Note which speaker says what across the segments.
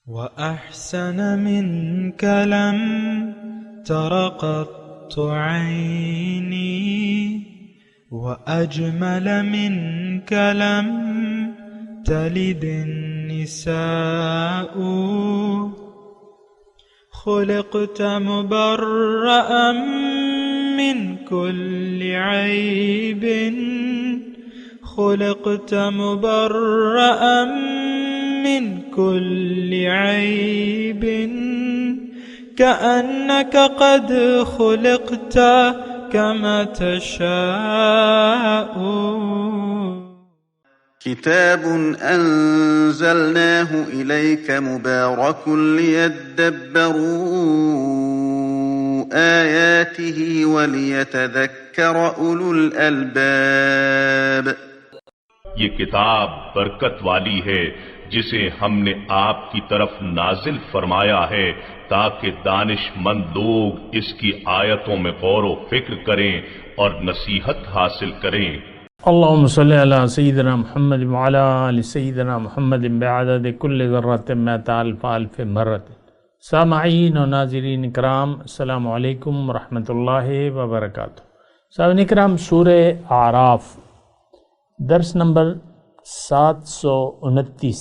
Speaker 1: وأحسن منك لم تر قط عيني، وأجمل منك لم تلد النساء. خلقت مبرأ من كل عيب، خلقت مبرأ من كل عيب، كأنك قد خلقت كما تشاء.
Speaker 2: كتاب أنزلناه إليك مبارك ليدبروا آياته وليتذكر أولو الألباب.
Speaker 3: یہ کتاب برکت والی ہے جسے ہم نے آپ کی طرف نازل فرمایا ہے تاکہ دانش مند لوگ اس کی آیتوں میں غور و فکر کریں اور نصیحت حاصل کریں۔
Speaker 4: اللہم صلی علی سیدنا محمد وعلی آل سیدنا محمد بعدد کل ذرۃ مئۃ الف الف مرۃ۔ سامعین و ناظرین اکرام، السلام علیکم ورحمۃ اللہ وبرکاتہ۔ سامعین اکرام، سورہ اعراف درس نمبر 729،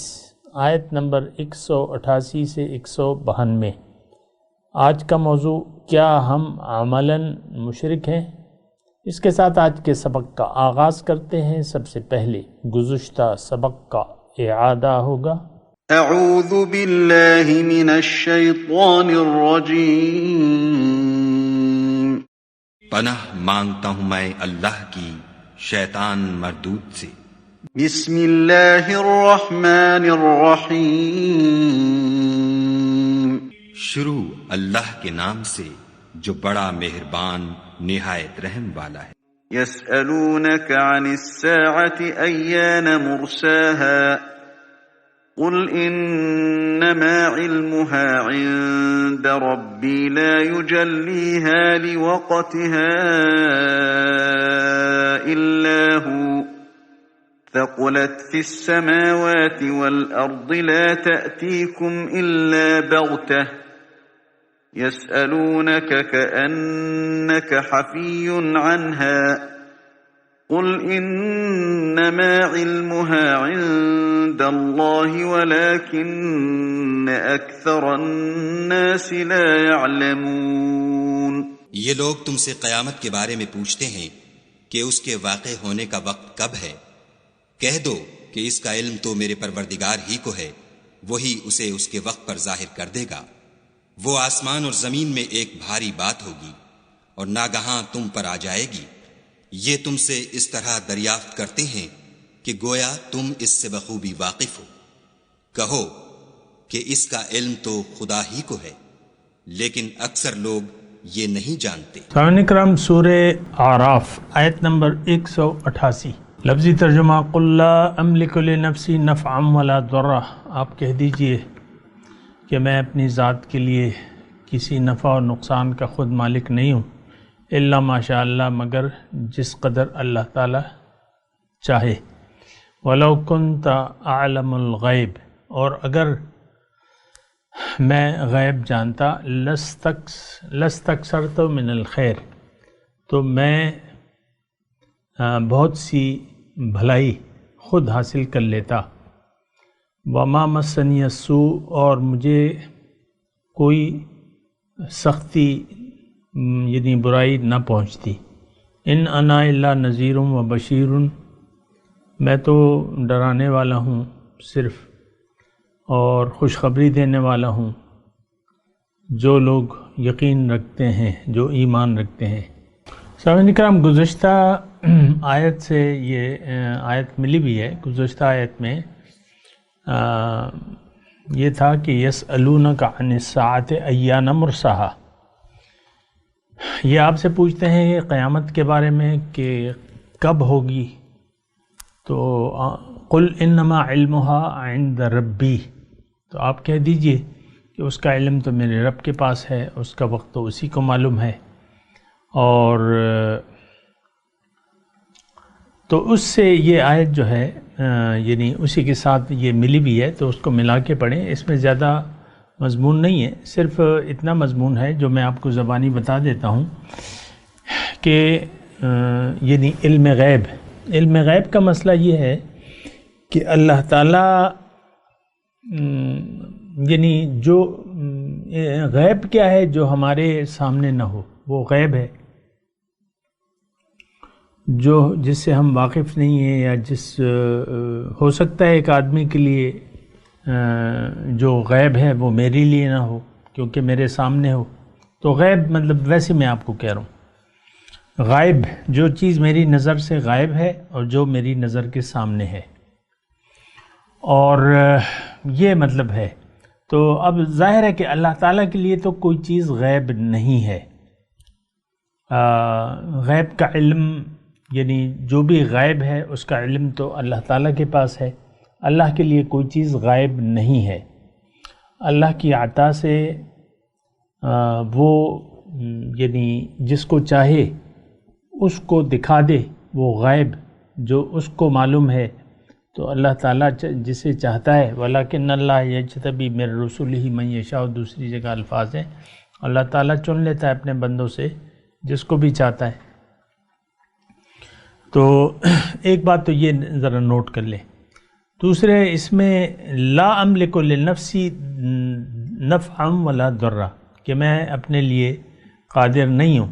Speaker 4: آیت نمبر 188 سے 192۔ آج کا موضوع، کیا ہم عملاً مشرک ہیں؟ اس کے ساتھ آج کے سبق کا آغاز کرتے ہیں۔ سب سے پہلے گزشتہ سبق کا اعادہ ہوگا۔
Speaker 2: اعوذ باللہ من الشیطان الرجیم۔
Speaker 5: پناہ مانگتا ہوں میں اللہ کی شیطان مردود سے۔
Speaker 2: بسم اللہ الرحمن الرحیم۔
Speaker 5: شروع اللہ کے نام سے جو بڑا مہربان نہایت رحم والا ہے۔
Speaker 2: یسألونک عن الساعة ایان مرساها قل انما علمها عند ربی لا يجلیها لوقتها الا هو ثقلت في السماوات والأرض لا تأتيكم إلا بغتة يسألونك كأنك حفي عنها قل إنما علمها عند الله ولكن أكثر الناس لا يعلمون۔
Speaker 5: یہ لوگ تم سے قیامت کے بارے میں پوچھتے ہیں کہ اس کے واقع ہونے کا وقت کب ہے۔ کہہ دو کہ اس کا علم تو میرے پروردگار ہی کو ہے، وہی اسے اس کے وقت پر ظاہر کر دے گا۔ وہ آسمان اور زمین میں ایک بھاری بات ہوگی اور ناگہاں تم پر آ جائے گی۔ یہ تم سے اس طرح دریافت کرتے ہیں کہ گویا تم اس سے بخوبی واقف ہو۔ کہو کہ اس کا علم تو خدا ہی کو ہے، لیکن اکثر لوگ یہ نہیں جانتے۔
Speaker 4: سامعین کرام، سورہ اعراف آیت نمبر 188، لفظی ترجمہ، قل لا املک لنفسی نفعا ولا ضرا۔ آپ کہہ دیجئے کہ میں اپنی ذات کے لیے کسی نفع اور نقصان کا خود مالک نہیں ہوں، الا ماشاء اللہ، مگر جس قدر اللہ تعالی چاہے۔ ولو کنت اعلم الغیب، اور اگر میں غیب جانتا، لستکثرت من الخیر، تو میں بہت سی بھلائی خود حاصل کر لیتا۔ وما مسنی السوء، اور مجھے کوئی سختی یعنی برائی نہ پہنچتی۔ ان انا الا نذیر و بشیر، میں تو ڈرانے والا ہوں صرف اور خوشخبری دینے والا ہوں جو لوگ یقین رکھتے ہیں، جو ایمان رکھتے ہیں۔ سامعین کرام، گزشتہ آیت سے یہ آیت ملی بھی ہے۔ گزشتہ آیت میں یہ تھا کہ یسألونک عن الساعۃ ایان مرساہا، یہ آپ سے پوچھتے ہیں قیامت کے بارے میں کہ کب ہوگی، تو قل انما علمها عند ربی، تو آپ کہہ دیجئے کہ اس کا علم تو میرے رب کے پاس ہے، اس کا وقت تو اسی کو معلوم ہے۔ اور تو اس سے یہ آیت جو ہے یعنی اسی کے ساتھ یہ ملی بھی ہے، تو اس کو ملا کے پڑھیں. اس میں زیادہ مضمون نہیں ہے، صرف اتنا مضمون ہے جو میں آپ کو زبانی بتا دیتا ہوں کہ یعنی علم غیب کا مسئلہ یہ ہے کہ اللہ تعالیٰ یعنی جو غیب کیا ہے جو ہمارے سامنے نہ ہو وہ غیب ہے، جس سے ہم واقف نہیں ہیں، یا ہو سکتا ہے ایک آدمی کے لیے جو غیب ہے وہ میرے لیے نہ ہو کیونکہ میرے سامنے ہو. تو غیب مطلب ویسے میں آپ کو کہہ رہا ہوں، غائب جو چیز میری نظر سے غائب ہے اور جو میری نظر کے سامنے ہے، اور یہ مطلب ہے. تو اب ظاہر ہے کہ اللہ تعالیٰ کے لیے تو کوئی چیز غیب نہیں ہے. غیب کا علم یعنی جو بھی غائب ہے اس کا علم تو اللہ تعالیٰ کے پاس ہے. اللہ کے لیے کوئی چیز غائب نہیں ہے. اللہ کی عطا سے وہ یعنی جس کو چاہے اس کو دکھا دے وہ غائب جو اس کو معلوم ہے. تو اللہ تعالیٰ جسے چاہتا ہے وَلَكِنَّ اللَّهَ يَجْتَبِي مِن رُّسُلِهِ مَن يَشَاءُ، دوسری جگہ الفاظ ہیں، اللہ تعالیٰ چن لیتا ہے اپنے بندوں سے جس کو بھی چاہتا ہے. تو ایک بات تو یہ ذرا نوٹ کر لیں. دوسرے اس میں لا املک لنفسی نفعا ولا ضرا، کہ میں اپنے لیے قادر نہیں ہوں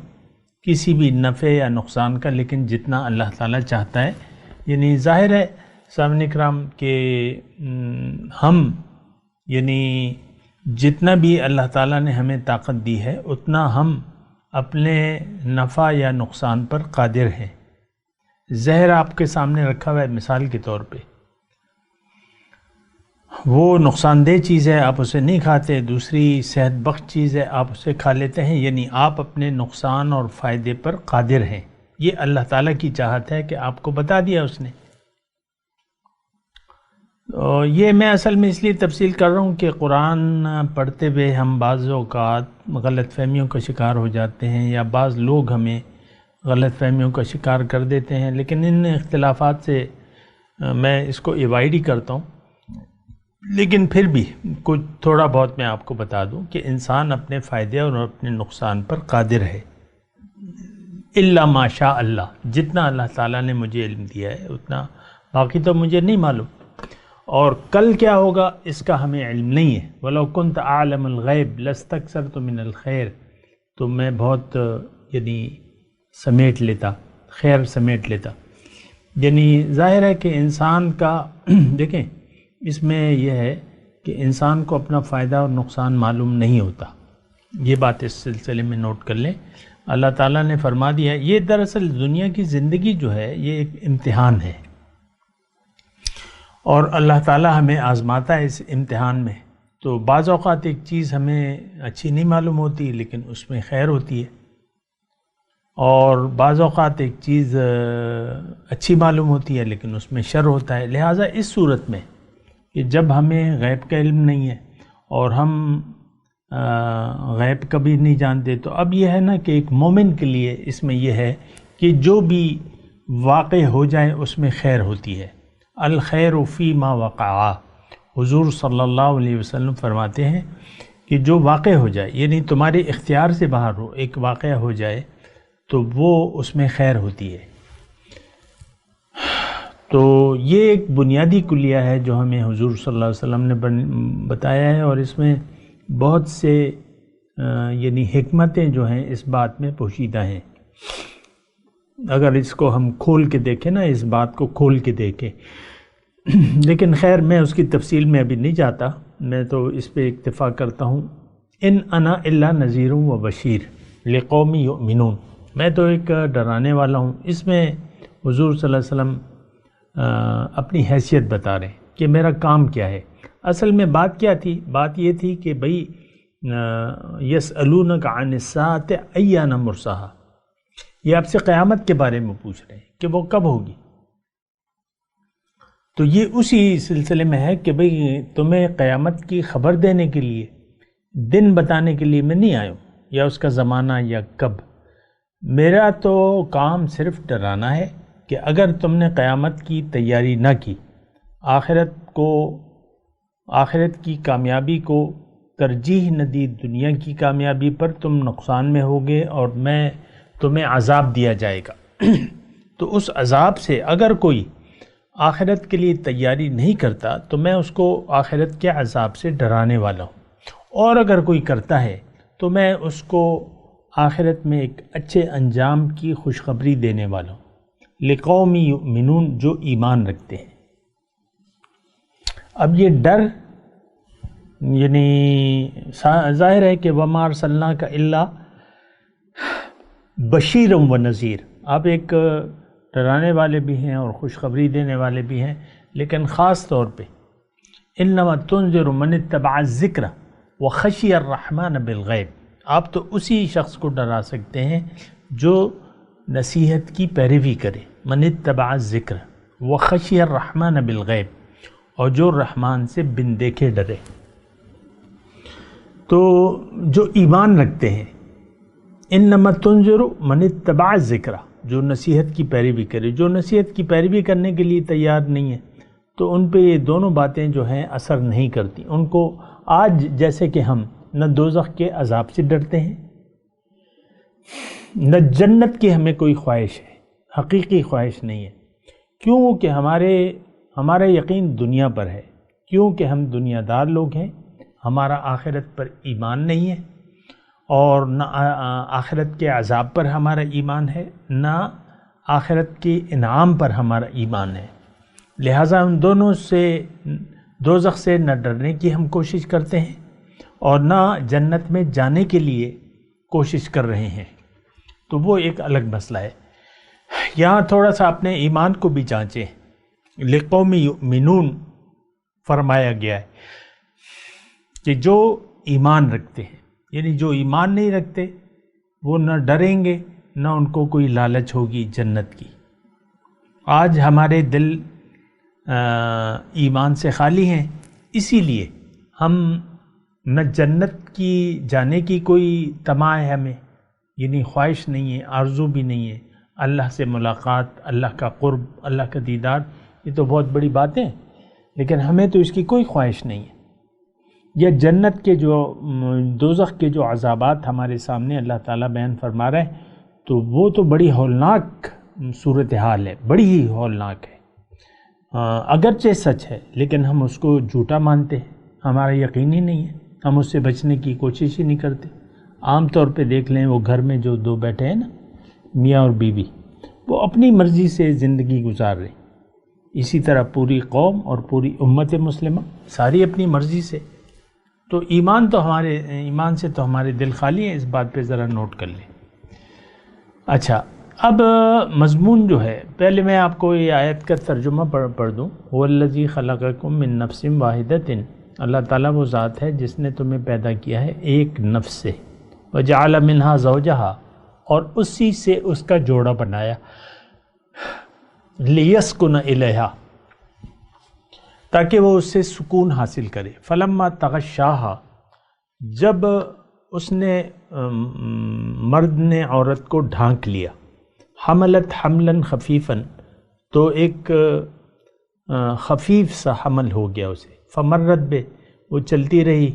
Speaker 4: کسی بھی نفع یا نقصان کا، لیکن جتنا اللہ تعالیٰ چاہتا ہے. یعنی ظاہر ہے سامعین کرام کہ ہم یعنی جتنا بھی اللہ تعالیٰ نے ہمیں طاقت دی ہے اتنا ہم اپنے نفع یا نقصان پر قادر ہیں. زہر آپ کے سامنے رکھا ہوا ہے مثال کے طور پہ، وہ نقصان دہ چیز ہے، آپ اسے نہیں کھاتے. دوسری صحت بخش چیز ہے، آپ اسے کھا لیتے ہیں. یعنی آپ اپنے نقصان اور فائدے پر قادر ہیں. یہ اللہ تعالیٰ کی چاہت ہے کہ آپ کو بتا دیا اس نے. یہ میں اصل میں اس لیے تفصیل کر رہا ہوں کہ قرآن پڑھتے ہوئے ہم بعض اوقات غلط فہمیوں کا شکار ہو جاتے ہیں، یا بعض لوگ ہمیں غلط فہمیوں کا شکار کر دیتے ہیں. لیکن ان اختلافات سے میں اس کو ایوائڈ ہی کرتا ہوں. لیکن پھر بھی کچھ تھوڑا بہت میں آپ کو بتا دوں کہ انسان اپنے فائدے اور اپنے نقصان پر قادر ہے، الا ما شاء اللہ. جتنا اللہ تعالیٰ نے مجھے علم دیا ہے اتنا، باقی تو مجھے نہیں معلوم. اور کل کیا ہوگا اس کا ہمیں علم نہیں ہے. وَلَوْ كُنْتَ أَعْلَمَ الْغَيْبِ لَاسْتَكْثَرْتُ مِنَ الْخَيْرِ، تو میں بہت یعنی سمیٹ لیتا، خیر سمیٹ لیتا. یعنی ظاہر ہے کہ انسان کا دیکھیں اس میں یہ ہے کہ انسان کو اپنا فائدہ اور نقصان معلوم نہیں ہوتا. یہ بات اس سلسلے میں نوٹ کر لیں. اللہ تعالیٰ نے فرما دیا. یہ دراصل دنیا کی زندگی جو ہے یہ ایک امتحان ہے، اور اللہ تعالیٰ ہمیں آزماتا ہے اس امتحان میں. تو بعض اوقات ایک چیز ہمیں اچھی نہیں معلوم ہوتی لیکن اس میں خیر ہوتی ہے، اور بعض اوقات ایک چیز اچھی معلوم ہوتی ہے لیکن اس میں شر ہوتا ہے. لہٰذا اس صورت میں کہ جب ہمیں غیب کا علم نہیں ہے اور ہم غیب کبھی نہیں جانتے، تو اب یہ ہے نا کہ ایک مومن کے لیے اس میں یہ ہے کہ جو بھی واقع ہو جائے اس میں خیر ہوتی ہے. الخیر فی ما وقع، حضور صلی اللہ علیہ وسلم فرماتے ہیں کہ جو واقع ہو جائے، یعنی تمہارے اختیار سے باہر ہو، ایک واقعہ ہو جائے تو وہ اس میں خیر ہوتی ہے. تو یہ ایک بنیادی کلیہ ہے جو ہمیں حضور صلی اللہ علیہ وسلم نے بتایا ہے، اور اس میں بہت سے یعنی حکمتیں جو ہیں اس بات میں پوشیدہ ہیں. اگر اس کو ہم کھول کے دیکھیں نا، اس بات کو کھول کے دیکھیں. لیکن خیر میں اس کی تفصیل میں ابھی نہیں جاتا، میں تو اس پہ اکتفا کرتا ہوں. ان انا الا نذیر و بشیر لقوم یؤمنون، میں تو ایک ڈرانے والا ہوں. اس میں حضور صلی اللہ علیہ وسلم اپنی حیثیت بتا رہے ہیں کہ میرا کام کیا ہے. اصل میں بات کیا تھی؟ بات یہ تھی کہ بھئی یسألونک عن الساعۃ ایان مرساہا، یہ آپ سے قیامت کے بارے میں پوچھ رہے ہیں کہ وہ کب ہوگی. تو یہ اسی سلسلے میں ہے کہ بھئی تمہیں قیامت کی خبر دینے کے لیے، دن بتانے کے لیے میں نہیں آیا ہوں، یا اس کا زمانہ یا کب. میرا تو کام صرف ڈرانا ہے کہ اگر تم نے قیامت کی تیاری نہ کی، آخرت کی کامیابی کو ترجیح نہ دی دنیا کی کامیابی پر، تم نقصان میں ہوگے اور میں تمہیں عذاب دیا جائے گا۔ تو اس عذاب سے اگر کوئی آخرت کے لیے تیاری نہیں کرتا تو میں اس کو آخرت کے عذاب سے ڈرانے والا ہوں، اور اگر کوئی کرتا ہے تو میں اس کو آخرت میں ایک اچھے انجام کی خوشخبری دینے والا ہوں۔ لقوم یؤمنون، جو ایمان رکھتے ہیں۔ اب یہ ڈر یعنی ظاہر ہے کہ وما ارسلناک الا بشیر و نذیر، آپ ایک ڈرانے والے بھی ہیں اور خوشخبری دینے والے بھی ہیں، لیکن خاص طور پہ انما تنذر من اتبع الذکر وخشی الرحمن بالغیب، آپ تو اسی شخص کو ڈرا سکتے ہیں جو نصیحت کی پیروی کرے، من اتبع الذکر وخشی الرحمن بالغیب، اور جو رحمان سے بن دیکھے ڈرے۔ تو جو ایمان رکھتے ہیں، انما تنذر من اتبع الذکر، جو نصیحت کی پیروی کرے، جو نصیحت کی پیروی کرنے کے لیے تیار نہیں ہے تو ان پہ یہ دونوں باتیں جو ہیں اثر نہیں کرتی۔ ان کو آج جیسے کہ ہم نہ دوزخ کے عذاب سے ڈرتے ہیں، نہ جنت کی ہمیں کوئی خواہش ہے، حقیقی خواہش نہیں ہے، کیونکہ ہمارا یقین دنیا پر ہے، کیونکہ ہم دنیا دار لوگ ہیں، ہمارا آخرت پر ایمان نہیں ہے، اور نہ آخرت کے عذاب پر ہمارا ایمان ہے، نہ آخرت کے انعام پر ہمارا ایمان ہے۔ لہٰذا ان دونوں سے، دوزخ سے نہ ڈرنے کی ہم کوشش کرتے ہیں اور نہ جنت میں جانے کے لیے کوشش کر رہے ہیں، تو وہ ایک الگ مسئلہ ہے۔ یہاں تھوڑا سا اپنے ایمان کو بھی جانچیں۔ لقوم یؤمنون فرمایا گیا ہے کہ جو ایمان رکھتے ہیں، یعنی جو ایمان نہیں رکھتے وہ نہ ڈریں گے، نہ ان کو کوئی لالچ ہوگی جنت کی۔ آج ہمارے دل ایمان سے خالی ہیں، اسی لیے ہم نہ جنت کی جانے کی کوئی طمع ہے ہمیں، یعنی خواہش نہیں ہے، آرزو بھی نہیں ہے۔ اللہ سے ملاقات، اللہ کا قرب، اللہ کا دیدار، یہ تو بہت بڑی باتیں ہیں، لیکن ہمیں تو اس کی کوئی خواہش نہیں ہے۔ یا جنت کے جو، دوزخ کے جو عذابات ہمارے سامنے اللہ تعالیٰ بیان فرما رہے ہیں، تو وہ تو بڑی ہولناک صورتحال ہے، بڑی ہی ہولناک ہے۔ اگرچہ سچ ہے لیکن ہم اس کو جھوٹا مانتے ہیں، ہمارا یقین ہی نہیں ہے، ہم اس سے بچنے کی کوشش ہی نہیں کرتے۔ عام طور پہ دیکھ لیں، وہ گھر میں جو دو بیٹھے ہیں نا، میاں اور بیوی، وہ اپنی مرضی سے زندگی گزار رہے ہیں، اسی طرح پوری قوم اور پوری امت مسلمہ ساری اپنی مرضی سے۔ تو ایمان سے تو ہمارے دل خالی ہیں، اس بات پہ ذرا نوٹ کر لیں۔ اچھا، اب مضمون جو ہے، پہلے میں آپ کو یہ آیت کا ترجمہ پڑھ دوں۔ وَالَّذِي خَلَقَكُم مِّن نَفْسٍ وَاحِدَةٍ، اللہ تعالیٰ وہ ذات ہے جس نے تمہیں پیدا کیا ہے ایک نفس سے، وَجَعَلَ مِنْهَا زَوْجَهَا، اور اسی سے اس کا جوڑا بنایا، لِيَسْكُنَ إِلَيْهَا، تاکہ وہ اس سے سکون حاصل کرے۔ فلما تغشاها، جب اس نے مرد نے عورت کو ڈھانک لیا، حملت حملا خفیفا، تو ایک خفیف سا حمل ہو گیا اسے، فمرت بے، وہ چلتی رہی،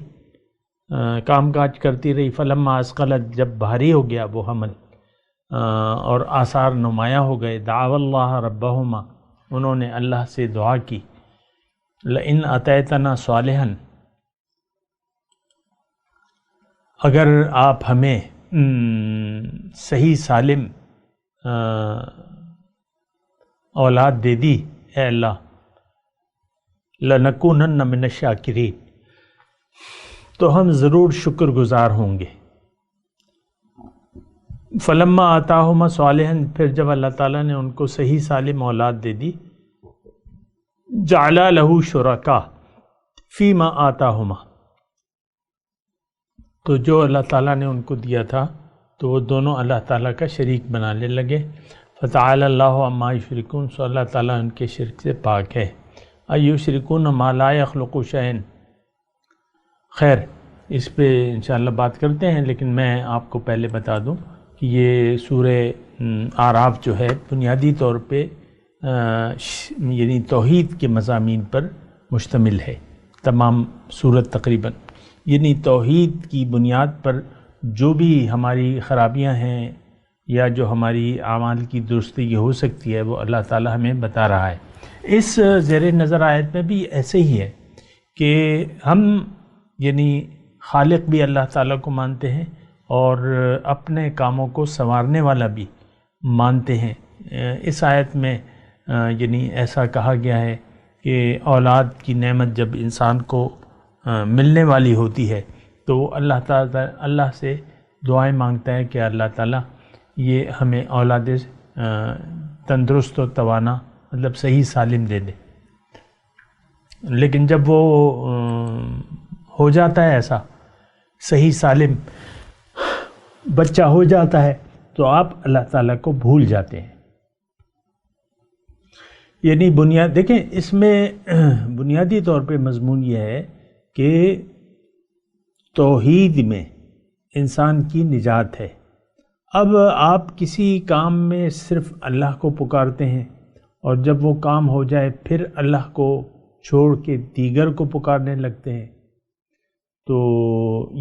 Speaker 4: کام کاج کرتی رہی، فلما اثقلت، جب بھاری ہو گیا وہ حمل اور آثار نمایاں ہو گئے، دعوا اللہ ربہما، انہوں نے اللہ سے دعا کی، لئن اتیتنا صالحا، اگر آپ ہمیں صحیح سالم اولاد دے دی اے اللہ، لنکونن من الشاکرین، تو ہم ضرور شکر گزار ہوں گے۔ فلما آتاہما صالحا، پھر جب اللہ تعالیٰ نے ان کو صحیح سالم اولاد دے دی، جعل لہ شرکا فیما آتاہما، تو جو اللہ تعالیٰ نے ان کو دیا تھا تو وہ دونوں اللہ تعالیٰ کا شریک بنانے لگے۔ فتعالی اللہ عما یشرکون، سو اللہ تعالیٰ ان کے شرک سے پاک ہے۔ ایشرکون ما لا یخلق شیئا، خیر اس پہ انشاءاللہ بات کرتے ہیں، لیکن میں آپ کو پہلے بتا دوں کہ یہ سورہ اعراف جو ہے بنیادی طور پہ یعنی توحید کے مضامین پر مشتمل ہے تمام صورت تقریباً، یعنی توحید کی بنیاد پر جو بھی ہماری خرابیاں ہیں یا جو ہماری اعمال کی درستگی ہو سکتی ہے وہ اللہ تعالی ہمیں بتا رہا ہے۔ اس زیر نظر آیت میں بھی ایسے ہی ہے کہ ہم یعنی خالق بھی اللہ تعالیٰ کو مانتے ہیں اور اپنے کاموں کو سنوارنے والا بھی مانتے ہیں۔ اس آیت میں یعنی ایسا کہا گیا ہے کہ اولاد کی نعمت جب انسان کو ملنے والی ہوتی ہے تو وہ اللہ تعالیٰ اللہ سے دعائیں مانگتا ہے کہ اللہ تعالیٰ یہ ہمیں اولاد تندرست و توانا مطلب صحیح سالم دے دے۔ لیکن جب وہ ہو جاتا ہے ایسا صحیح سالم بچہ ہو جاتا ہے تو آپ اللہ تعالیٰ کو بھول جاتے ہیں۔ یعنی دیکھیں اس میں بنیادی طور پہ مضمون یہ ہے کہ توحید میں انسان کی نجات ہے۔ اب آپ کسی کام میں صرف اللہ کو پکارتے ہیں اور جب وہ کام ہو جائے پھر اللہ کو چھوڑ کے دیگر کو پکارنے لگتے ہیں تو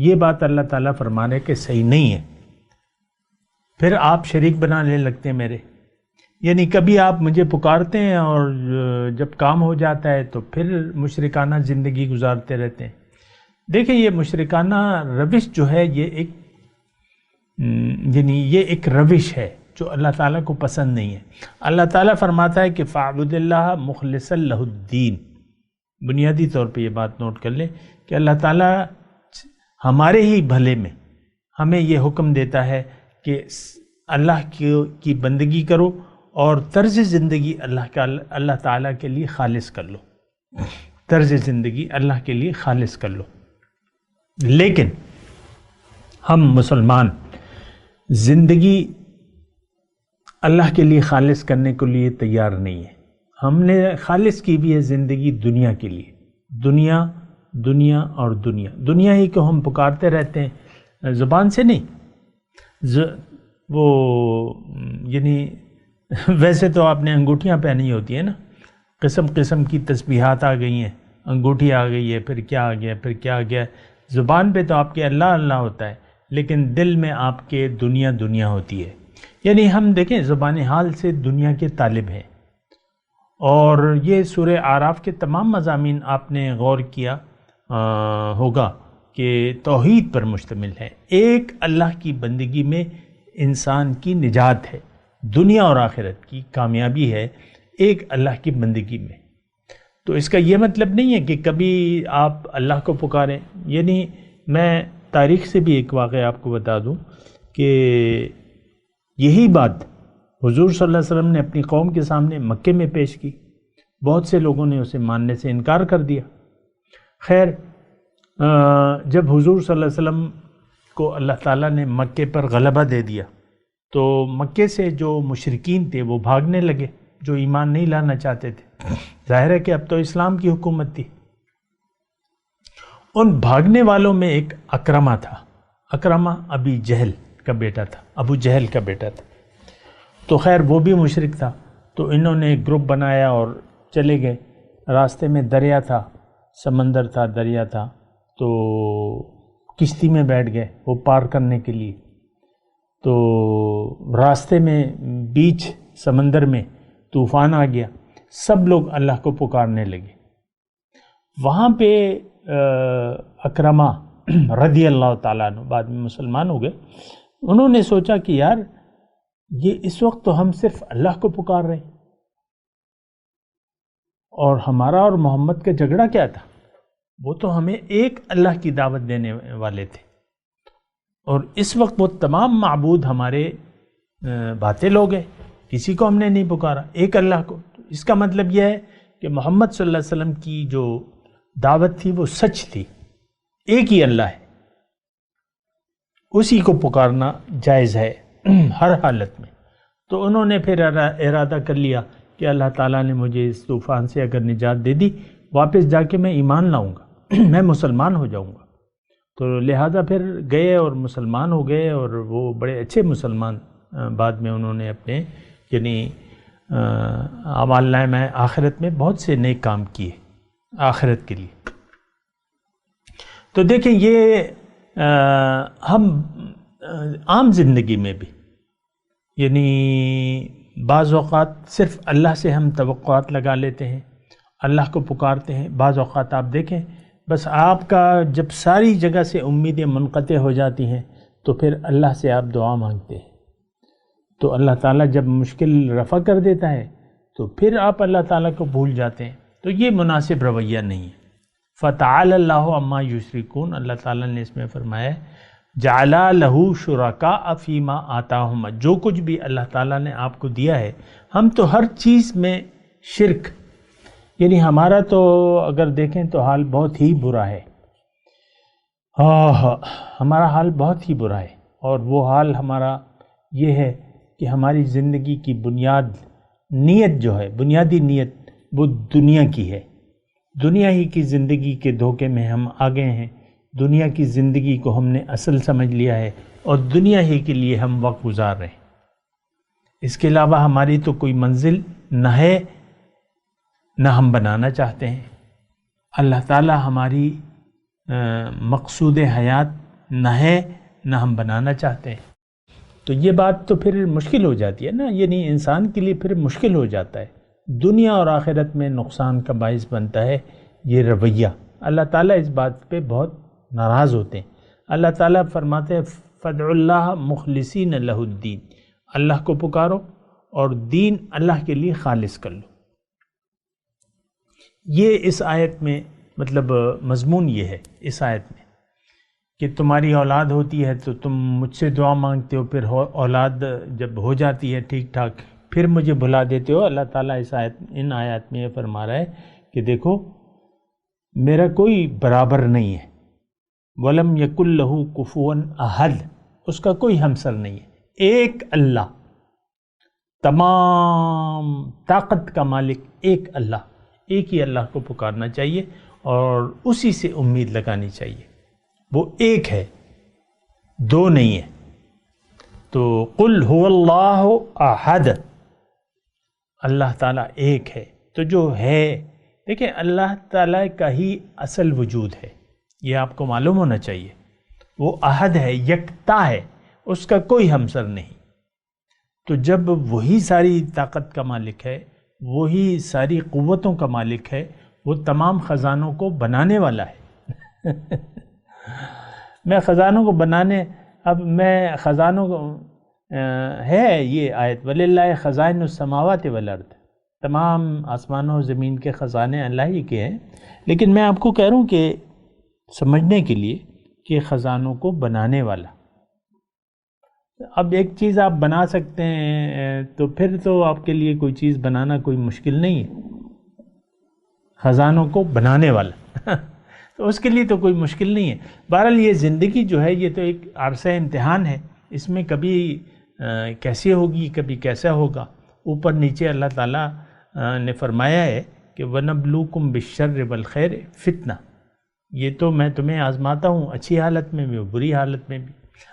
Speaker 4: یہ بات اللہ تعالیٰ فرمانے کہ صحیح نہیں ہے۔ پھر آپ شریک بنانے لگتے ہیں میرے، یعنی کبھی آپ مجھے پکارتے ہیں اور جب کام ہو جاتا ہے تو پھر مشرکانہ زندگی گزارتے رہتے ہیں۔ دیکھیں یہ مشرکانہ روش جو ہے یہ ایک روش ہے جو اللہ تعالیٰ کو پسند نہیں ہے۔ اللہ تعالیٰ فرماتا ہے کہ فاعبد اللہ مخلصا لہ الدین۔ بنیادی طور پہ یہ بات نوٹ کر لیں کہ اللہ تعالیٰ ہمارے ہی بھلے میں ہمیں یہ حکم دیتا ہے کہ اللہ کی بندگی کرو اور طرز زندگی اللہ تعالیٰ کے لیے خالص کر لو، طرز زندگی اللہ کے لیے خالص کر لو۔ لیکن ہم مسلمان زندگی اللہ کے لیے خالص کرنے کے لیے تیار نہیں ہے۔ ہم نے خالص کی بھی ہے زندگی دنیا کے لیے، دنیا دنیا اور دنیا، دنیا ہی کو ہم پکارتے رہتے ہیں زبان سے نہیں۔ وہ یعنی ویسے تو آپ نے انگوٹھیاں پہنی ہوتی ہیں نا، قسم قسم کی تسبیحات آ گئی ہیں، انگوٹھی آ گئی ہے، پھر کیا آ گیا، پھر کیا آ گیا۔ زبان پہ تو آپ کے اللہ اللہ ہوتا ہے لیکن دل میں آپ کے دنیا دنیا ہوتی ہے۔ یعنی ہم دیکھیں زبان حال سے دنیا کے طالب ہیں، اور یہ سورہ اعراف کے تمام مضامین آپ نے غور کیا ہوگا کہ توحید پر مشتمل ہے۔ ایک اللہ کی بندگی میں انسان کی نجات ہے، دنیا اور آخرت کی کامیابی ہے ایک اللہ کی بندگی میں۔ تو اس کا یہ مطلب نہیں ہے کہ کبھی آپ اللہ کو پکاریں۔ یعنی میں تاریخ سے بھی ایک واقعہ آپ کو بتا دوں کہ یہی بات حضور صلی اللہ علیہ وسلم نے اپنی قوم کے سامنے مکے میں پیش کی، بہت سے لوگوں نے اسے ماننے سے انکار کر دیا۔ خیر جب حضور صلی اللہ علیہ وسلم کو اللہ تعالیٰ نے مکے پر غلبہ دے دیا تو مکے سے جو مشرکین تھے وہ بھاگنے لگے، جو ایمان نہیں لانا چاہتے تھے۔ ظاہر ہے کہ اب تو اسلام کی حکومت تھی۔ ان بھاگنے والوں میں ایک اکرمہ تھا۔ اکرمہ ابی جہل کا بیٹا تھا، ابو جہل کا بیٹا تھا۔ تو خیر وہ بھی مشرک تھا، تو انہوں نے ایک گروپ بنایا اور چلے گئے۔ راستے میں دریا تھا، سمندر تھا، دریا تھا، تو کشتی میں بیٹھ گئے وہ پار کرنے کے لیے۔ تو راستے میں بیچ سمندر میں طوفان آ گیا، سب لوگ اللہ کو پکارنے لگے۔ وہاں پہ اکرمہ رضی اللہ تعالیٰ عنہ بعد میں مسلمان ہو گئے۔ انہوں نے سوچا کہ یار یہ اس وقت تو ہم صرف اللہ کو پکار رہے ہیں، اور ہمارا اور محمد کا جھگڑا کیا تھا؟ وہ تو ہمیں ایک اللہ کی دعوت دینے والے تھے، اور اس وقت وہ تمام معبود ہمارے باطل ہو گئے، کسی کو ہم نے نہیں پکارا، ایک اللہ کو۔ اس کا مطلب یہ ہے کہ محمد صلی اللہ علیہ وسلم کی جو دعوت تھی وہ سچ تھی، ایک ہی اللہ ہے، اسی کو پکارنا جائز ہے ہر حالت میں۔ تو انہوں نے پھر ارادہ کر لیا کہ اللہ تعالیٰ نے مجھے اس طوفان سے اگر نجات دے دی، واپس جا کے میں ایمان لاؤں گا، میں مسلمان ہو جاؤں گا۔ تو لہٰذا پھر گئے اور مسلمان ہو گئے، اور وہ بڑے اچھے مسلمان بعد میں انہوں نے اپنے یعنی اعمال نامہ آخرت میں بہت سے نیک کام کیے آخرت کے لیے۔ تو دیکھیں یہ ہم عام زندگی میں بھی یعنی بعض اوقات صرف اللہ سے ہم توقعات لگا لیتے ہیں، اللہ کو پکارتے ہیں۔ بعض اوقات آپ دیکھیں بس آپ کا جب ساری جگہ سے امیدیں منقطع ہو جاتی ہیں تو پھر اللہ سے آپ دعا مانگتے ہیں، تو اللہ تعالیٰ جب مشکل رفع کر دیتا ہے تو پھر آپ اللہ تعالیٰ کو بھول جاتے ہیں، تو یہ مناسب رویہ نہیں ہے۔ فتعالی اللہ عما یشرکون، اللہ تعالیٰ نے اس میں فرمایا ہے جعل لہ شرکاء فیما آتاہم، جو کچھ بھی اللہ تعالیٰ نے آپ کو دیا ہے، ہم تو ہر چیز میں شرک، یعنی ہمارا تو اگر دیکھیں تو حال بہت ہی برا ہے، ہمارا حال بہت ہی برا ہے، اور وہ حال ہمارا یہ ہے کہ ہماری زندگی کی نیت جو ہے، بنیادی نیت وہ دنیا کی ہے، دنیا ہی کی زندگی کے دھوکے میں ہم آ گئے ہیں، دنیا کی زندگی کو ہم نے اصل سمجھ لیا ہے اور دنیا ہی کے لیے ہم وقت گزار رہے ہیں۔ اس کے علاوہ ہماری تو کوئی منزل نہ ہے، نہ ہم بنانا چاہتے ہیں۔ اللہ تعالیٰ ہماری مقصود حیات نہ ہے، نہ ہم بنانا چاہتے ہیں، تو یہ بات تو پھر مشکل ہو جاتی ہے نا، یعنی انسان کے لیے پھر مشکل ہو جاتا ہے، دنیا اور آخرت میں نقصان کا باعث بنتا ہے یہ رویہ۔ اللہ تعالیٰ اس بات پہ بہت ناراض ہوتے ہیں۔ اللہ تعالیٰ فرماتے ہیں فدعوا اللہ مخلصین لہ الدین، اللہ کو پکارو اور دین اللہ کے لیے خالص کر لو۔ یہ اس آیت میں مطلب مضمون یہ ہے اس آیت میں کہ تمہاری اولاد ہوتی ہے تو تم مجھ سے دعا مانگتے ہو، پھر اولاد جب ہو جاتی ہے ٹھیک ٹھاک پھر مجھے بھلا دیتے ہو۔ اللہ تعالیٰ ان آیات میں یہ فرما رہا ہے کہ دیکھو میرا کوئی برابر نہیں ہے، وَلَمْ يَكُنْ لَهُ كُفُوًا أَحَدٌ، اس کا کوئی ہمسر نہیں ہے، ایک اللہ، تمام طاقت کا مالک ایک اللہ، ایک ہی اللہ کو پکارنا چاہیے اور اسی سے امید لگانی چاہیے، وہ ایک ہے، دو نہیں ہے۔ تو قُلْ هُوَ اللَّهُ أَحَدٌ، اللہ تعالیٰ ایک ہے، تو جو ہے دیکھیں اللہ تعالیٰ کا ہی اصل وجود ہے، یہ آپ کو معلوم ہونا چاہیے، وہ احد ہے، یکتا ہے، اس کا کوئی ہمسر نہیں۔ تو جب وہی ساری طاقت کا مالک ہے، وہی ساری قوتوں کا مالک ہے، وہ تمام خزانوں کو بنانے والا ہے۔ میں خزانوں کو بنانے، اب میں خزانوں کو ہے یہ آیت وَلِلَّهِ خَزَائِنُ السَّمَاوَاتِ وَالْأَرْضِ، تمام آسمانوں و زمین کے خزانے اللہ ہی کے ہیں، لیکن میں آپ کو کہہ رہا ہوں کہ سمجھنے کے لیے کہ خزانوں کو بنانے والا۔ اب ایک چیز آپ بنا سکتے ہیں تو پھر تو آپ کے لیے کوئی چیز بنانا کوئی مشکل نہیں ہے، خزانوں کو بنانے والا تو اس کے لیے تو کوئی مشکل نہیں ہے۔ بہرحال یہ زندگی جو ہے یہ تو ایک عرصہ امتحان ہے، اس میں کبھی کیسے ہوگی کبھی کیسا ہوگا، اوپر نیچے اللہ تعالیٰ نے فرمایا ہے کہ وَنَبْلُوكُمْ بِالشَّرِّ وَالْخَيْرِ فِتْنَہ، یہ تو میں تمہیں آزماتا ہوں اچھی حالت میں بھی بری حالت میں بھی۔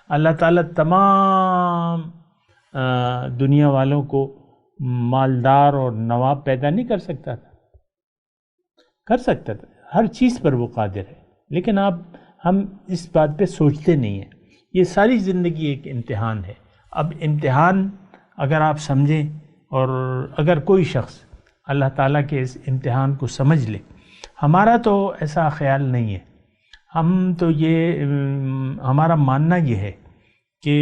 Speaker 4: اللہ تعالیٰ تمام دنیا والوں کو مالدار اور نواب پیدا نہیں کر سکتا تھا، کر سکتا تھا، ہر چیز پر وہ قادر ہے، لیکن ہم اس بات پہ سوچتے نہیں ہیں۔ یہ ساری زندگی ایک امتحان ہے۔ اب امتحان اگر آپ سمجھیں اور اگر کوئی شخص اللہ تعالیٰ کے اس امتحان کو سمجھ لے، ہمارا تو ایسا خیال نہیں ہے، ہم تو یہ ہمارا ماننا یہ ہے کہ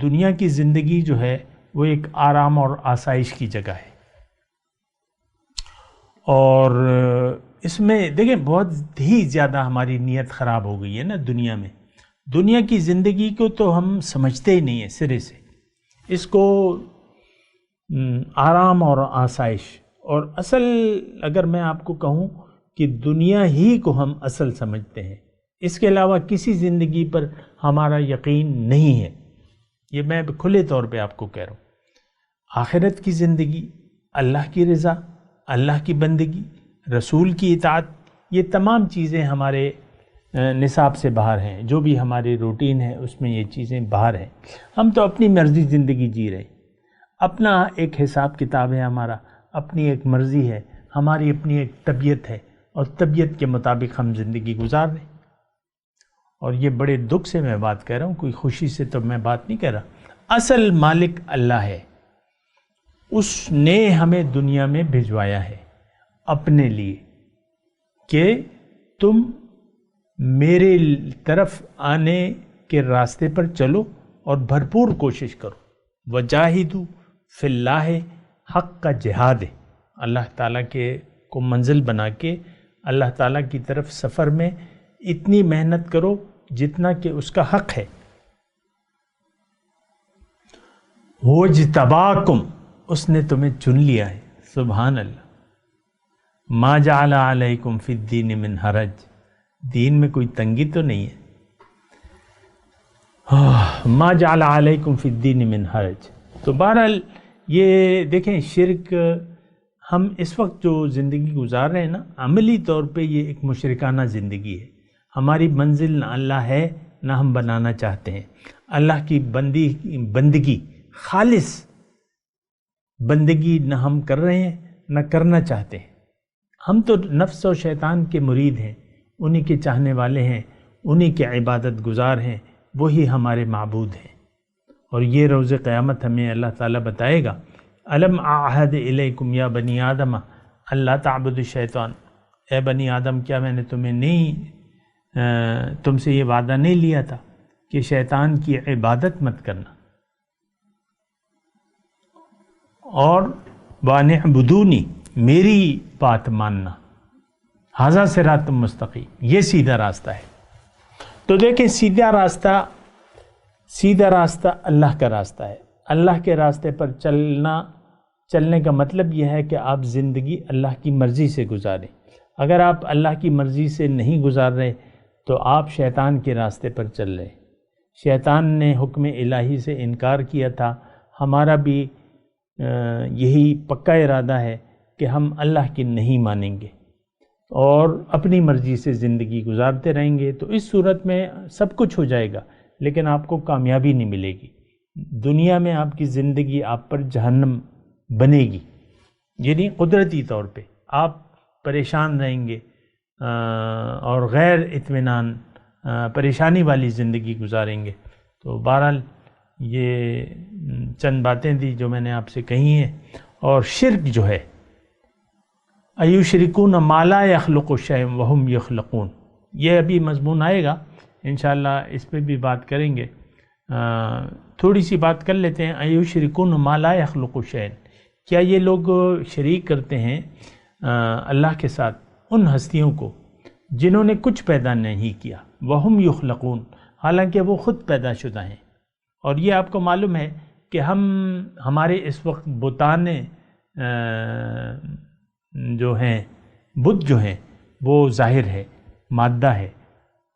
Speaker 4: دنیا کی زندگی جو ہے وہ ایک آرام اور آسائش کی جگہ ہے، اور اس میں دیکھیں بہت ہی زیادہ ہماری نیت خراب ہو گئی ہے نا دنیا میں۔ دنیا کی زندگی کو تو ہم سمجھتے ہی نہیں ہیں سرے سے، اس کو آرام اور آسائش، اور اصل اگر میں آپ کو کہوں کہ دنیا ہی کو ہم اصل سمجھتے ہیں، اس کے علاوہ کسی زندگی پر ہمارا یقین نہیں ہے، یہ میں کھلے طور پہ آپ کو کہہ رہا ہوں۔ آخرت کی زندگی، اللہ کی رضا، اللہ کی بندگی، رسول کی اطاعت، یہ تمام چیزیں ہمارے نصاب سے باہر ہیں، جو بھی ہماری روٹین ہے اس میں یہ چیزیں باہر ہیں، ہم تو اپنی مرضی زندگی جی رہے ہیں۔ اپنا ایک حساب کتاب ہے ہمارا، اپنی ایک مرضی ہے، ہماری اپنی ایک طبیعت ہے، اور طبیعت کے مطابق ہم زندگی گزار رہے ہیں۔ اور یہ بڑے دکھ سے میں بات کہہ رہا ہوں، کوئی خوشی سے تو میں بات نہیں کر رہا۔ اصل مالک اللہ ہے، اس نے ہمیں دنیا میں بھجوایا ہے اپنے لیے کہ تم میرے طرف آنے کے راستے پر چلو اور بھرپور کوشش کرو۔ وجاہدوا فی اللہ، حق کا جہاد ہے، اللہ تعالیٰ کے کو منزل بنا کے اللہ تعالیٰ کی طرف سفر میں اتنی محنت کرو جتنا کہ اس کا حق ہے۔ وَاجْتَبَاكُمْ، اس نے تمہیں چن لیا ہے، سبحان اللہ۔ مَا جَعَلَ عَلَيْكُمْ فِي الدِّينِ مِنْ حَرَج، دین میں کوئی تنگی تو نہیں ہے۔ مَا جَعَلَ عَلَيْكُمْ فِي الدِّينِ مِنْ حَرَج۔ تو بہرحال یہ دیکھیں، شرک ہم اس وقت جو زندگی گزار رہے ہیں نا، عملی طور پہ یہ ایک مشرکانہ زندگی ہے۔ ہماری منزل نہ اللہ ہے نہ ہم بنانا چاہتے ہیں۔ اللہ کی بندگی، خالص بندگی نہ ہم کر رہے ہیں نہ کرنا چاہتے ہیں۔ ہم تو نفس و شیطان کے مرید ہیں، انہی کے چاہنے والے ہیں، انہی کے عبادت گزار ہیں، وہی ہمارے معبود ہیں۔ اور یہ روز قیامت ہمیں اللہ تعالیٰ بتائے گا، الم اعہد الیکم یا بنی آدم اللہ تعبدوا الشیطان، اے بنی آدم کیا میں نے تم سے یہ وعدہ نہیں لیا تھا کہ شیطان کی عبادت مت کرنا، اور وَأَنِ اعْبُدُونِی، میری بات ماننا، ھذا صراط مستقیم، یہ سیدھا راستہ ہے۔ تو دیکھیں، سیدھا راستہ اللہ کا راستہ ہے۔ اللہ کے راستے پر چلنے کا مطلب یہ ہے کہ آپ زندگی اللہ کی مرضی سے گزاریں۔ اگر آپ اللہ کی مرضی سے نہیں گزار رہے تو آپ شیطان کے راستے پر چل رہے۔ شیطان نے حکم الہی سے انکار کیا تھا، ہمارا بھی یہی پکا ارادہ ہے کہ ہم اللہ کی نہیں مانیں گے اور اپنی مرضی سے زندگی گزارتے رہیں گے۔ تو اس صورت میں سب کچھ ہو جائے گا لیکن آپ کو کامیابی نہیں ملے گی۔ دنیا میں آپ کی زندگی آپ پر جہنم بنے گی، یعنی قدرتی طور پہ آپ پریشان رہیں گے اور غیر اطمینان پریشانی والی زندگی گزاریں گے۔ تو بہرحال یہ چند باتیں تھی جو میں نے آپ سے کہی ہیں۔ اور شرک جو ہے، ایشرکون ما لا یخلق شیئا وہم یخلقون، یہ ابھی مضمون آئے گا انشاءاللہ، اس پہ بھی بات کریں گے۔ تھوڑی سی بات کر لیتے ہیں۔ ایشرکون ما لا یخلق شیئا، کیا یہ لوگ شریک کرتے ہیں اللہ کے ساتھ ان ہستیوں کو جنہوں نے کچھ پیدا نہیں کیا، وہم یخلقون، حالانکہ وہ خود پیدا شدہ ہیں۔ اور یہ آپ کو معلوم ہے کہ ہمارے اس وقت بتان جو ہیں، بت جو ہیں، وہ ظاہر ہے، مادہ ہے،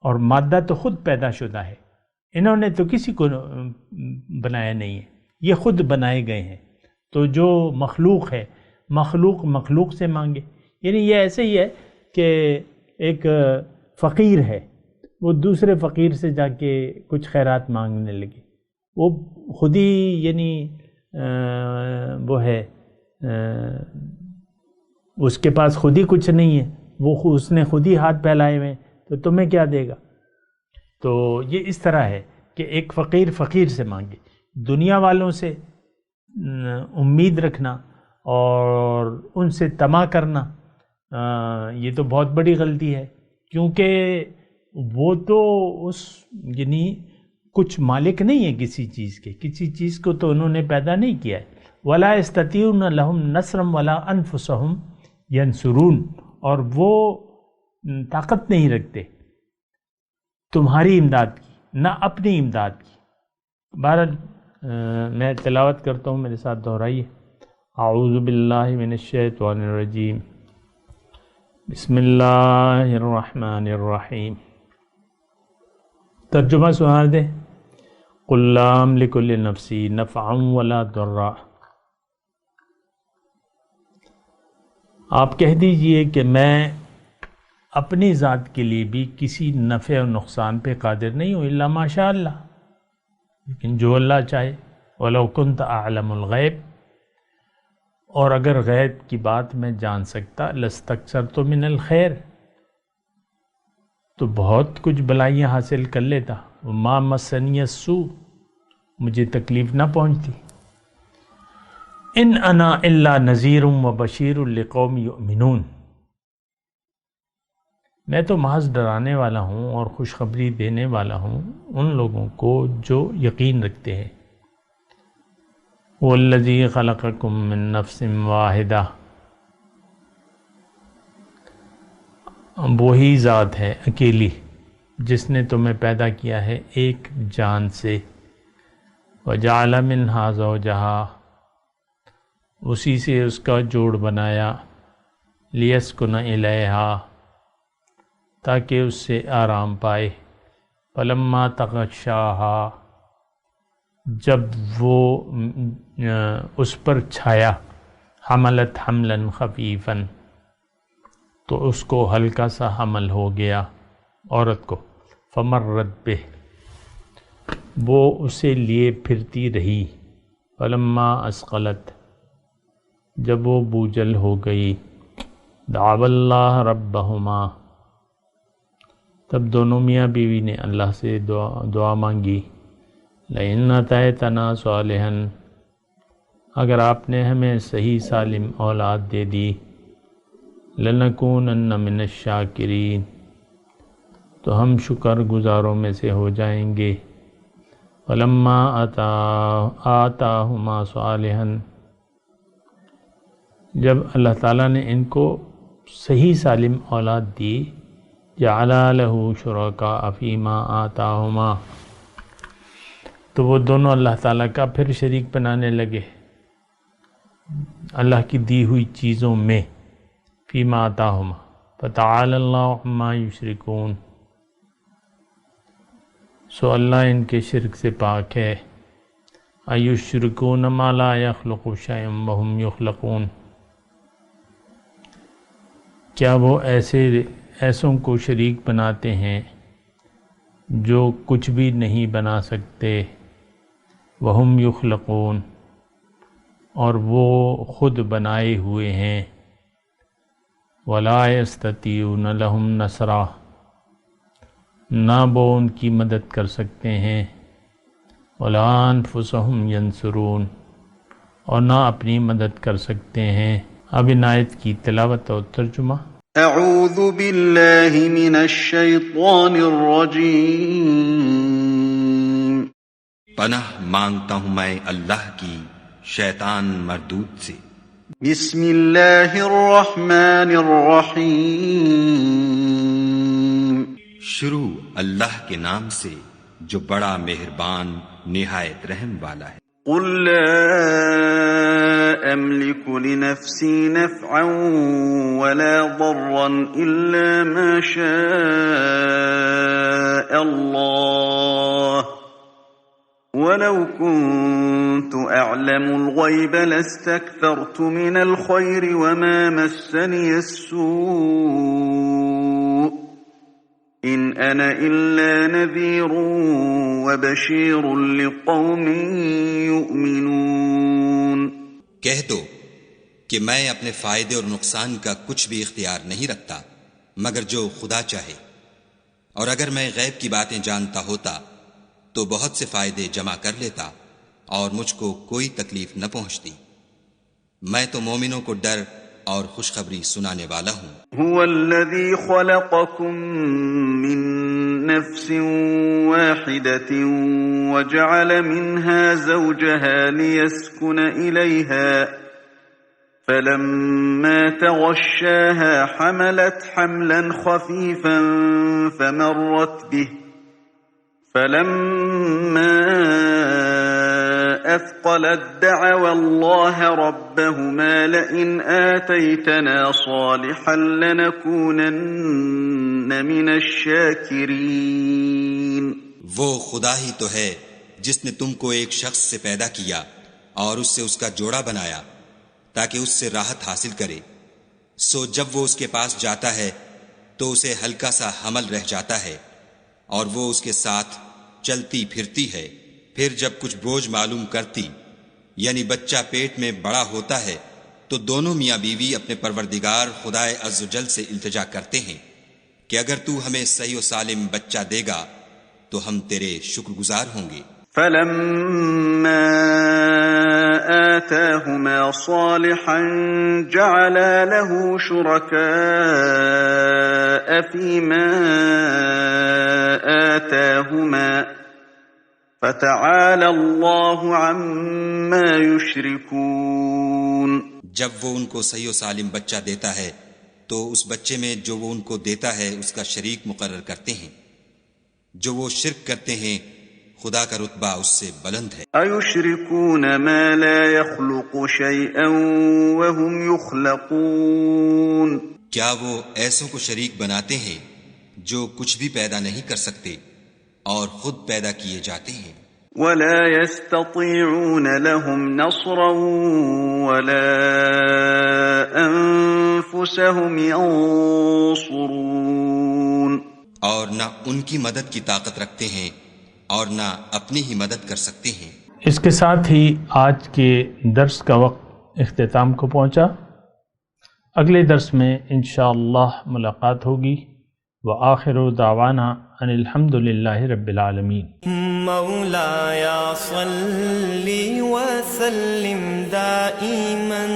Speaker 4: اور مادہ تو خود پیدا شدہ ہے، انہوں نے تو کسی کو بنایا نہیں ہے، یہ خود بنائے گئے ہیں۔ تو جو مخلوق ہے، مخلوق سے مانگے، یعنی یہ ایسے ہی ہے کہ ایک فقیر ہے، وہ دوسرے فقیر سے جا کے کچھ خیرات مانگنے لگے، وہ خود ہی یعنی وہ ہے، اس کے پاس خود ہی کچھ نہیں ہے، اس نے خود ہی ہاتھ پھیلائے ہوئے، تو تمہیں کیا دے گا؟ تو یہ اس طرح ہے کہ ایک فقیر سے مانگے۔ دنیا والوں سے امید رکھنا اور ان سے طمع کرنا، یہ تو بہت بڑی غلطی ہے، کیونکہ وہ تو یعنی کچھ مالک نہیں ہے کسی چیز کے، کسی چیز کو تو انہوں نے پیدا نہیں کیا ہے۔ وَلَا يَسْتَطِيعُونَ لَهُمْ نَصْرًا وَلَا أَنفُسَهُمْ يَنْصُرُونَ، اور وہ طاقت نہیں رکھتے تمہاری امداد کی، نہ اپنی امداد کی۔ بہرحال میں تلاوت کرتا ہوں، میرے ساتھ دہرائیے۔ اعوذ باللہ من الشیطان الرجیم، بسم اللہ الرحمن الرحیم۔ ترجمہ سنا دیں۔ قل لا املک لنفسی نفعا ولا ضرا، آپ کہہ دیجئے کہ میں اپنی ذات کے لیے بھی کسی نفع و نقصان پہ قادر نہیں ہوں، الا ماشاء اللہ، لیکن جو اللہ چاہے۔ وَلَوْ كُنْتَ أَعْلَمُ الْغَيْبِ، اور اگر غیب کی بات میں جان سکتا لستکثرت من الخیر، تو بہت کچھ بلائیاں حاصل کر لیتا. وما مسنی السوء، مجھے تکلیف نہ پہنچتی. ان انا الا نذیر و بشیر لقوم یؤمنون، میں تو محض ڈرانے والا ہوں اور خوشخبری دینے والا ہوں ان لوگوں کو جو یقین رکھتے ہیں. والذی خلقکم من نفس واحدہ، وہی ذات ہے اکیلی جس نے تمہیں پیدا کیا ہے ایک جان سے. وجعل منہا زوجہا، اسی سے اس کا جوڑ بنایا. لیسکن الیہا، تاکہ اس سے آرام پائے. فلما تغشاہا، جب وہ اس پر چھایا. حملت حملا خفیفا، تو اس کو ہلکا سا حمل ہو گیا عورت کو. فمرت بہ، وہ اسے لیے پھرتی رہی. فلما اثقلت، جب وہ بوجھل ہو گئی. دعوا اللہ ربہما، تب دونوں میاں بیوی نے اللہ سے دعا مانگی. لئن آتیتنا صالحا، اگر آپ نے ہمیں صحیح سالم اولاد دے دی. لنکونن من الشاکرین، تو ہم شکر گزاروں میں سے ہو جائیں گے. فلما آتاہما صالحا، جب اللہ تعالیٰ نے ان کو صحیح سالم اولاد دی. جعل لہ شرکاء فیما آتاہما، تو وہ دونوں اللہ تعالیٰ کا پھر شریک بنانے لگے اللہ کی دی ہوئی چیزوں میں. فیما آتاہما، فتعالی اللہ عما یشرکون، سو اللہ ان کے شرک سے پاک ہے. ایشرکون ما لا یخلق شیئا وہم یخلقون، کیا وہ ایسوں کو شریک بناتے ہیں جو کچھ بھی نہیں بنا سکتے. وہم یخلقون، اور وہ خود بنائے ہوئے ہیں. ولا یستطیعون لہم نصرا، نہ وہ ان کی مدد کر سکتے ہیں. ولا انفسہم ینصرون، اور نہ اپنی مدد کر سکتے ہیں. اب ان آیت کی تلاوت اور ترجمہ.
Speaker 2: اعوذ باللہ من الشیطان الرجیم،
Speaker 5: پناہ مانگتا ہوں میں اللہ کی شیطان مردود سے.
Speaker 2: بسم اللہ الرحمن الرحیم،
Speaker 5: شروع اللہ کے نام سے جو بڑا مہربان نہایت رحم والا ہے.
Speaker 2: قل لا أملك لنفسي نفعا ولا ضرا إلا ما شاء الله ولو كنت أعلم الغيب لاستكثرت من الخير وما مسني السوء إن أنا إلا نذير وبشير لقوم يؤمنون.
Speaker 5: کہہ دو کہ میں اپنے فائدے اور نقصان کا کچھ بھی اختیار نہیں رکھتا مگر جو خدا چاہے، اور اگر میں غیب کی باتیں جانتا ہوتا تو بہت سے فائدے جمع کر لیتا اور مجھ کو کوئی تکلیف نہ پہنچتی. میں تو مومنوں کو ڈر اور خوشخبری سنانے والا ہوں.
Speaker 2: هو الذي خلقكم من نفس واحدة وجعل منها زوجها ليسكن إليها فلما تغشاها حملت حملا خفيفا فمرت به فلما أثقلت دعوا الله ربهما لئن آتيتنا صالحا لنكونن من الشاكرين.
Speaker 5: وہ خدا ہی تو ہے جس نے تم کو ایک شخص سے پیدا کیا اور اس سے اس کا جوڑا بنایا تاکہ اس سے راحت حاصل کرے. سو جب وہ اس کے پاس جاتا ہے تو اسے ہلکا سا حمل رہ جاتا ہے اور وہ اس کے ساتھ چلتی پھرتی ہے. پھر جب کچھ بوجھ معلوم کرتی یعنی بچہ پیٹ میں بڑا ہوتا ہے تو دونوں میاں بیوی اپنے پروردگار خدائے عز و جل سے التجا کرتے ہیں کہ اگر تو ہمیں صحیح و سالم بچہ دے گا تو ہم تیرے شکر گزار ہوں گے۔
Speaker 2: فلما آتاهما صالحا جعلا له شركاء فيما آتاهما فتعالى الله عما يشركون۔
Speaker 5: جب وہ ان کو صحیح و سالم بچہ دیتا ہے تو اس بچے میں جو وہ ان کو دیتا ہے اس کا شریک مقرر کرتے ہیں، جو وہ شرک کرتے ہیں خدا کا رتبہ اس سے بلند ہے۔
Speaker 2: أَيُشْرِكُونَ مَا لَا يَخْلُقُ شَيْئًا وَهُمْ يُخْلَقُونَ۔
Speaker 5: کیا وہ ایسوں کو شریک بناتے ہیں جو کچھ بھی پیدا نہیں کر سکتے اور خود پیدا کیے جاتے ہیں؟
Speaker 2: وَلَا يَسْتَطِيعُونَ لَهُمْ نَصْرًا وَلَا أَنفُسَهُمْ يَنصُرُونَ۔
Speaker 5: اور نہ ان کی مدد کی طاقت رکھتے ہیں اور نہ اپنی ہی مدد کر سکتے ہیں۔
Speaker 4: اس کے ساتھ ہی آج کے درس کا وقت اختتام کو پہنچا۔ اگلے درس میں انشاءاللہ ملاقات ہوگی۔ وآخر دعوانا ان الحمد للہ رب العالمین۔
Speaker 1: مولاي صل وسلم دائما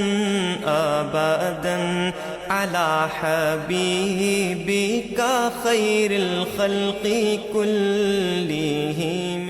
Speaker 1: ابدا على حبيبك خير الخلق كلهم۔